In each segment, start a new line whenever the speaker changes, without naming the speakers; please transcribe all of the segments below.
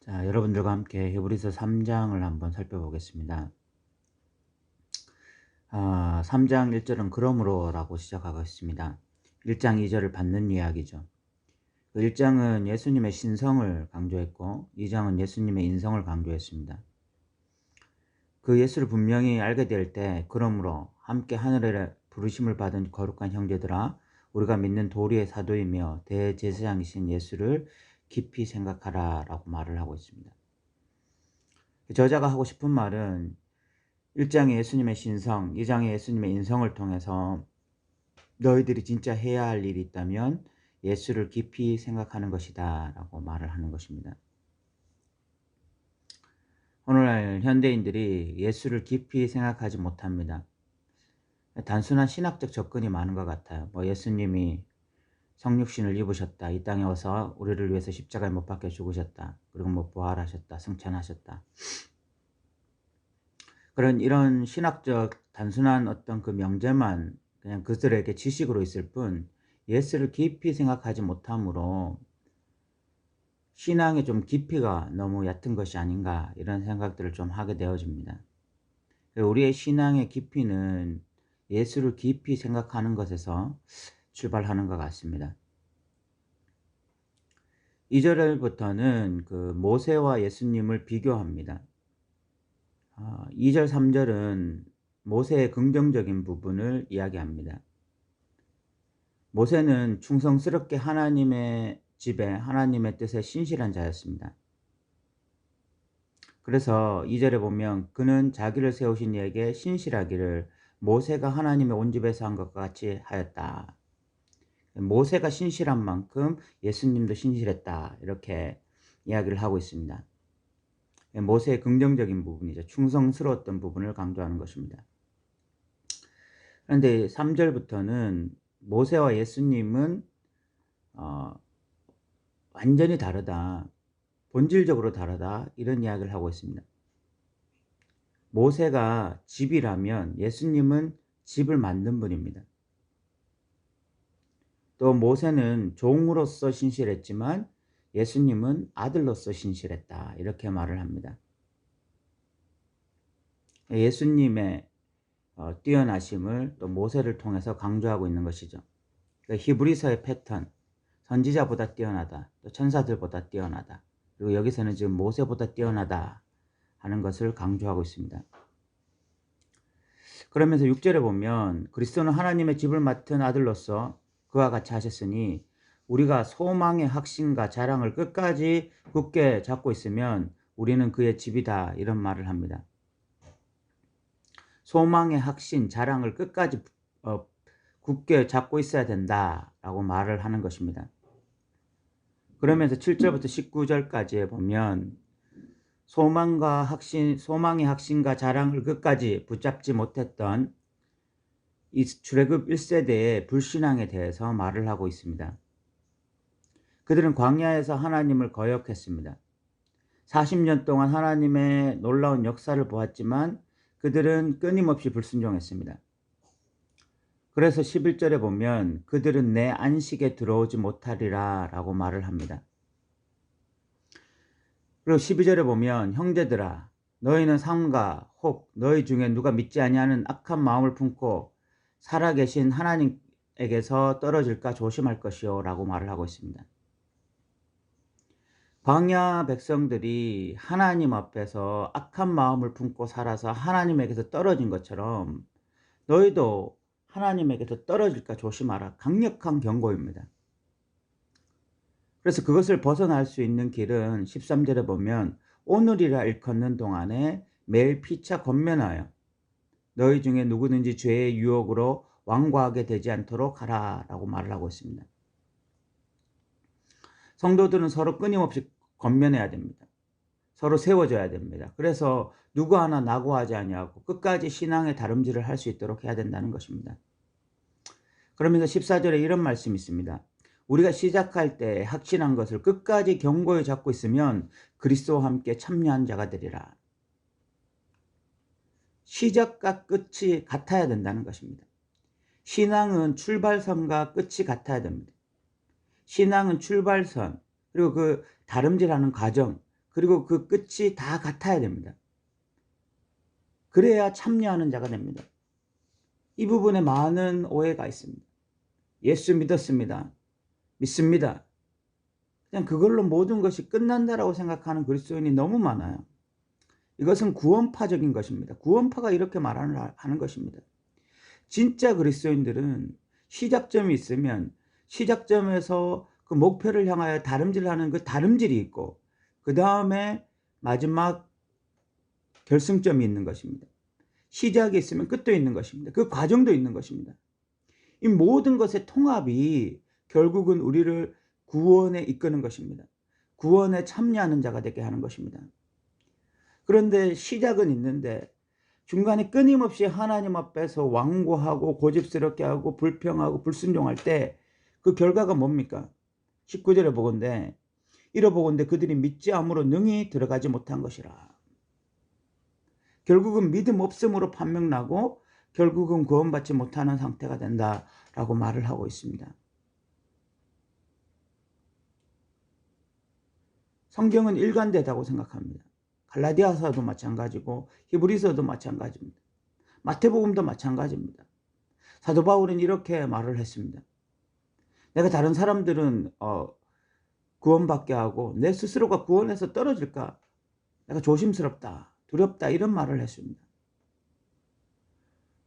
자, 여러분들과 함께 히브리서 3장을 한번 살펴보겠습니다. 3장 1절은 그러므로라고 시작하고 있습니다. 1장 2절을 받는 이야기죠. 1장은 예수님의 신성을 강조했고 2장은 예수님의 인성을 강조했습니다. 그 예수를 분명히 알게 될 때 그러므로 함께 하늘에 부르심을 받은 거룩한 형제들아, 우리가 믿는 도리의 사도이며 대제사장이신 예수를 깊이 생각하라 라고 말을 하고 있습니다. 저자가 하고 싶은 말은 1장의 예수님의 신성, 2장의 예수님의 인성을 통해서 너희들이 진짜 해야 할 일이 있다면 예수를 깊이 생각하는 것이다 라고 말을 하는 것입니다. 오늘날 현대인들이 예수를 깊이 생각하지 못합니다. 단순한 신학적 접근이 많은 것 같아요. 예수님이 성육신을 입으셨다, 이 땅에 와서 우리를 위해서 십자가에 못 박혀 죽으셨다, 그리고 부활하셨다, 승천하셨다, 이런 신학적 단순한 어떤 그 명제만 그냥 그들에게 지식으로 있을 뿐 예수를 깊이 생각하지 못함으로 신앙의 좀 깊이가 너무 얕은 것이 아닌가, 이런 생각들을 좀 하게 되어집니다. 우리의 신앙의 깊이는 예수를 깊이 생각하는 것에서 출발하는 것 같습니다. 2절부터는 그 모세와 예수님을 비교합니다. 2절 3절은 모세의 긍정적인 부분을 이야기합니다. 모세는 충성스럽게 하나님의 집에 하나님의 뜻에 신실한 자였습니다. 그래서 2절에 보면 그는 자기를 세우신 이에게 신실하기를 모세가 하나님의 온 집에서 한 것과 같이 하였다. 모세가 신실한 만큼 예수님도 신실했다, 이렇게 이야기를 하고 있습니다. 모세의 긍정적인 부분이죠. 충성스러웠던 부분을 강조하는 것입니다. 그런데 3절부터는 모세와 예수님은 완전히 다르다, 본질적으로 다르다, 이런 이야기를 하고 있습니다. 모세가 집이라면 예수님은 집을 만든 분입니다. 또 모세는 종으로서 신실했지만 예수님은 아들로서 신실했다, 이렇게 말을 합니다. 예수님의 뛰어나심을 또 모세를 통해서 강조하고 있는 것이죠. 히브리서의 패턴, 선지자보다 뛰어나다, 또 천사들보다 뛰어나다, 그리고 여기서는 지금 모세보다 뛰어나다 하는 것을 강조하고 있습니다. 그러면서 6절에 보면 그리스도는 하나님의 집을 맡은 아들로서 그와 같이 하셨으니 우리가 소망의 확신과 자랑을 끝까지 굳게 잡고 있으면 우리는 그의 집이다, 이런 말을 합니다. 소망의 확신, 자랑을 끝까지 굳게 잡고 있어야 된다라고 말을 하는 것입니다. 그러면서 7절부터 19절까지 보면 소망의 확신과 자랑을 끝까지 붙잡지 못했던 이 출애굽 1세대의 불신앙에 대해서 말을 하고 있습니다. 그들은 광야에서 하나님을 거역했습니다. 40년 동안 하나님의 놀라운 역사를 보았지만 그들은 끊임없이 불순종했습니다. 그래서 11절에 보면 그들은 내 안식에 들어오지 못하리라 라고 말을 합니다. 그리고 12절에 보면 형제들아, 너희는 삼가 혹 너희 중에 누가 믿지 아니하는 악한 마음을 품고 살아계신 하나님에게서 떨어질까 조심할 것이요 라고 말을 하고 있습니다. 광야 백성들이 하나님 앞에서 악한 마음을 품고 살아서 하나님에게서 떨어진 것처럼 너희도 하나님에게서 떨어질까 조심하라, 강력한 경고입니다. 그래서 그것을 벗어날 수 있는 길은 13절에 보면 오늘이라 일컫는 동안에 매일 피차 권면하여 너희 중에 누구든지 죄의 유혹으로 완고하게 되지 않도록 하라 라고 말을 하고 있습니다. 성도들은 서로 끊임없이 권면해야 됩니다. 서로 세워줘야 됩니다. 그래서 누구 하나 낙오하지 아니하고 끝까지 신앙의 다름질을 할 수 있도록 해야 된다는 것입니다. 그러면서 14절에 이런 말씀이 있습니다. 우리가 시작할 때 확신한 것을 끝까지 견고히 잡고 있으면 그리스도와 함께 참여한 자가 되리라. 시작과 끝이 같아야 된다는 것입니다. 신앙은 출발선과 끝이 같아야 됩니다. 신앙은 출발선, 그리고 그 다름질하는 과정, 그리고 그 끝이 다 같아야 됩니다. 그래야 참여하는 자가 됩니다. 이 부분에 많은 오해가 있습니다. 예수 믿었습니다. 믿습니다. 그냥 그걸로 모든 것이 끝난다라고 생각하는 그리스도인이 너무 많아요. 이것은 구원파적인 것입니다. 구원파가 이렇게 하는 것입니다. 진짜 그리스도인들은 시작점이 있으면 시작점에서 그 목표를 향하여 다름질하는 그 다름질이 있고, 그 다음에 마지막 결승점이 있는 것입니다. 시작이 있으면 끝도 있는 것입니다. 그 과정도 있는 것입니다. 이 모든 것의 통합이 결국은 우리를 구원에 이끄는 것입니다. 구원에 참여하는 자가 되게 하는 것입니다. 그런데 시작은 있는데 중간에 끊임없이 하나님 앞에서 완고하고 고집스럽게 하고 불평하고 불순종할 때 그 결과가 뭡니까? 19절에 보건대 이러보건대 그들이 믿지 않으므로 능히 들어가지 못한 것이라. 결국은 믿음 없음으로 판명나고 결국은 구원받지 못하는 상태가 된다라고 말을 하고 있습니다. 성경은 일관되다고 생각합니다. 갈라디아서도 마찬가지고 히브리서도 마찬가지입니다. 마태복음도 마찬가지입니다. 사도 바울은 이렇게 말을 했습니다. 내가 다른 사람들은 구원받게 하고 내 스스로가 구원에서 떨어질까 내가 조심스럽다, 두렵다, 이런 말을 했습니다.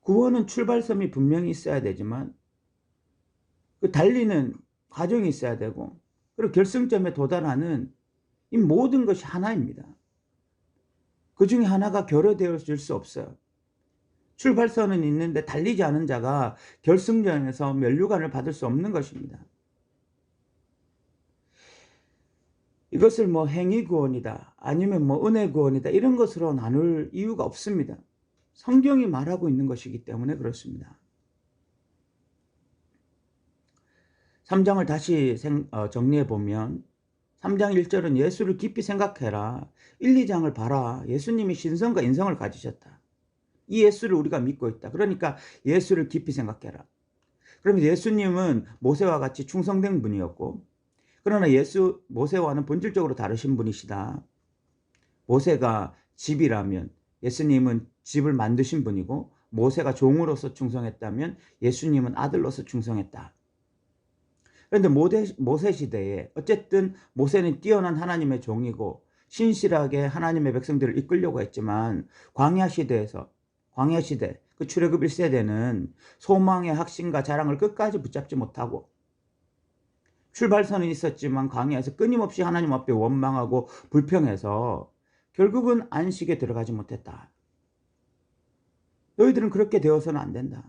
구원은 출발점이 분명히 있어야 되지만 그 달리는 과정이 있어야 되고, 그리고 결승점에 도달하는 이 모든 것이 하나입니다. 그 중에 하나가 결여되어질 수 없어요. 출발선은 있는데 달리지 않은 자가 결승전에서 면류관을 받을 수 없는 것입니다. 이것을 뭐 행위 구원이다, 아니면 뭐 은혜 구원이다, 이런 것으로 나눌 이유가 없습니다. 성경이 말하고 있는 것이기 때문에 그렇습니다. 3장을 다시 정리해 보면 3장 1절은 예수를 깊이 생각해라. 1, 2장을 봐라. 예수님이 신성과 인성을 가지셨다. 이 예수를 우리가 믿고 있다. 그러니까 예수를 깊이 생각해라. 그러면 예수님은 모세와 같이 충성된 분이었고, 그러나 모세와는 본질적으로 다르신 분이시다. 모세가 집이라면 예수님은 집을 만드신 분이고, 모세가 종으로서 충성했다면 예수님은 아들로서 충성했다. 그런데 모세 시대에 어쨌든 모세는 뛰어난 하나님의 종이고 신실하게 하나님의 백성들을 이끌려고 했지만, 광야 시대 그 출애굽 1세대는 소망의 확신과 자랑을 끝까지 붙잡지 못하고, 출발선은 있었지만 광야에서 끊임없이 하나님 앞에 원망하고 불평해서 결국은 안식에 들어가지 못했다. 너희들은 그렇게 되어서는 안 된다.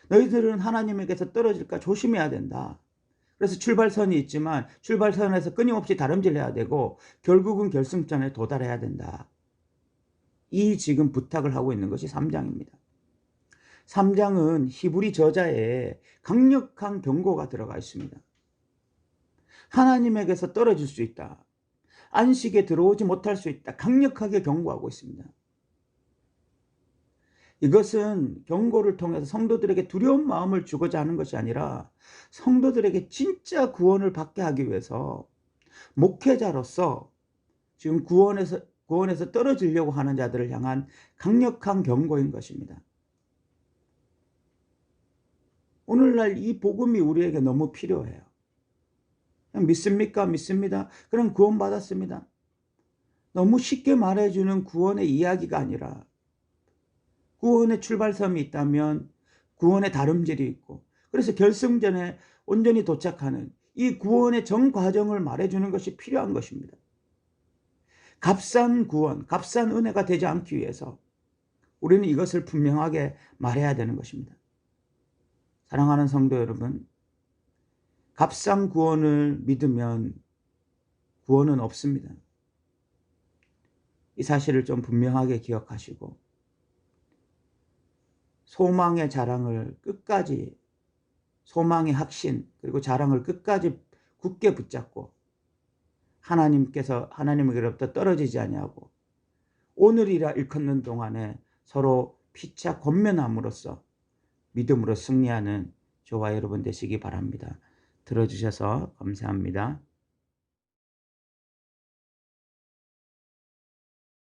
너희들은 하나님에게서 떨어질까 조심해야 된다. 그래서 출발선이 있지만 출발선에서 끊임없이 다름질해야 되고 결국은 결승점에 도달해야 된다. 이 지금 부탁을 하고 있는 것이 3장입니다. 3장은 히브리 저자에 강력한 경고가 들어가 있습니다. 하나님에게서 떨어질 수 있다. 안식에 들어오지 못할 수 있다. 강력하게 경고하고 있습니다. 이것은 경고를 통해서 성도들에게 두려운 마음을 주고자 하는 것이 아니라 성도들에게 진짜 구원을 받게 하기 위해서 목회자로서 지금 구원에서 떨어지려고 하는 자들을 향한 강력한 경고인 것입니다. 오늘날 이 복음이 우리에게 너무 필요해요. 믿습니까? 믿습니다. 그럼 구원받았습니다. 너무 쉽게 말해주는 구원의 이야기가 아니라 구원의 출발점이 있다면 구원의 다름질이 있고, 그래서 결승전에 온전히 도착하는 이 구원의 전 과정을 말해주는 것이 필요한 것입니다. 값싼 구원, 값싼 은혜가 되지 않기 위해서 우리는 이것을 분명하게 말해야 되는 것입니다. 사랑하는 성도 여러분, 값싼 구원을 믿으면 구원은 없습니다. 이 사실을 좀 분명하게 기억하시고 소망의 자랑을 끝까지, 소망의 확신 그리고 자랑을 끝까지 굳게 붙잡고 하나님으로부터 떨어지지 아니하고 오늘이라 일컫는 동안에 서로 피차 권면함으로써 믿음으로 승리하는 저와 여러분 되시기 바랍니다. 들어주셔서 감사합니다.